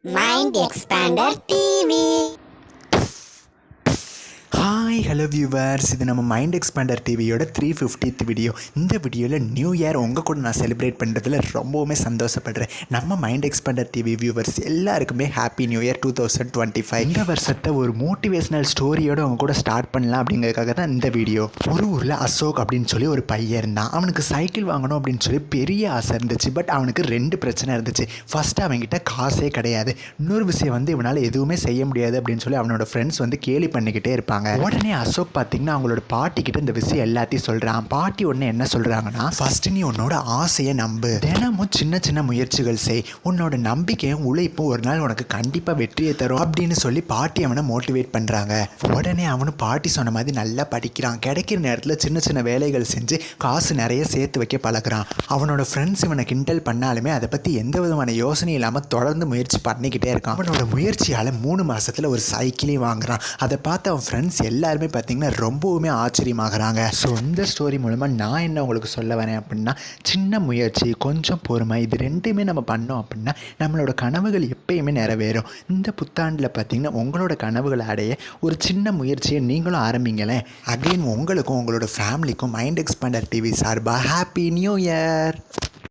Mind Expander TV. Hi hello viewers, இது நம்ம mind expander டிவியோட 350th வீடியோ. இந்த வீடியோவில் நியூ இயர் உங்கள் கூட நான் செலிப்ரேட் பண்ணுறதுல ரொம்பவுமே சந்தோஷப்படுறேன். நம்ம மைண்ட் எக்ஸ்பேண்டர் டிவி வியூவர்ஸ் எல்லாருக்குமே ஹாப்பி நியூ இயர் 2025. இந்த வருஷத்தை ஒரு மோட்டிவேஷனல் ஸ்டோரியோடு அவங்க கூட ஸ்டார்ட் பண்ணலாம் அப்படிங்கிறதுக்காக தான் இந்த வீடியோ. ஒரு ஊரில் அசோக் அப்படின்னு சொல்லி ஒரு பையன் இருந்தான். அவனுக்கு சைக்கிள் வாங்கணும் அப்படின்னு சொல்லி பெரிய ஆசை இருந்துச்சு. பட் அவனுக்கு 2 பிரச்சனை இருந்துச்சு. ஃபஸ்ட்டு அவன்கிட்ட காசே கிடையாது. இன்னொரு விஷயம் இவனால் எதுவுமே செய்ய முடியாது அப்படின்னு சொல்லி அவனோட ஃப்ரெண்ட்ஸ் கேலி பண்ணிக்கிட்டே இருப்பாங்க. உடனே அசோக் பார்த்தீங்கன்னா அவங்களோட பாட்டி கிட்ட இந்த விஷயம் எல்லாத்தையும் சொல்கிறான். பாட்டி உடனே என்ன சொல்கிறாங்கன்னா, ஃபஸ்ட்டு நீ உன்னோட ஆசையை நம்பு, தினமும் சின்ன சின்ன முயற்சிகள் செய், உன்னோட நம்பிக்கையும் உழைப்பும் ஒரு நாள் உனக்கு கண்டிப்பாக வெற்றியை தரும் அப்படின்னு சொல்லி பாட்டி அவனை மோட்டிவேட் பண்ணுறாங்க. உடனே அவனு பாட்டி சொன்ன மாதிரி நல்லா படிக்கிறான். கிடைக்கிற நேரத்தில் சின்ன சின்ன வேலைகள் செஞ்சு காசு நிறைய சேர்த்து வைக்க பழகிறான். அவனோட ஃப்ரெண்ட்ஸ் இவனை கிண்டல் பண்ணாலுமே அதை பற்றி எந்த விதமான யோசனை இல்லாமல் தொடர்ந்து முயற்சி பண்ணிக்கிட்டே இருக்கான். அவனோட முயற்சியால் 3 மாதத்தில் ஒரு சைக்கிளையும் வாங்குறான். அதை பார்த்து அவன் ஃப்ரெண்ட்ஸ் எல்லாருமே பார்த்திங்கன்னா ரொம்பவுமே ஆச்சரியமாகறாங்க. ஸோ இந்த ஸ்டோரி மூலமாக நான் என்ன உங்களுக்கு சொல்ல வரேன் அப்படின்னா, சின்ன முயற்சி, கொஞ்சம் பொறுமை, இது ரெண்டுமே நம்ம பண்ணோம் அப்படின்னா நம்மளோட கனவுகள் எப்பயுமே நிறைவேறும். இந்த புத்தாண்டில் பார்த்திங்கன்னா உங்களோட கனவுகளை அடைய ஒரு சின்ன முயற்சியை நீங்களும் ஆரம்பிங்களேன். அகெயின் உங்களுக்கும் உங்களோட ஃபேமிலிக்கும் மைண்ட் எக்ஸ்பேண்டர் டிவி சார்பாக ஹாப்பி நியூ இயர்.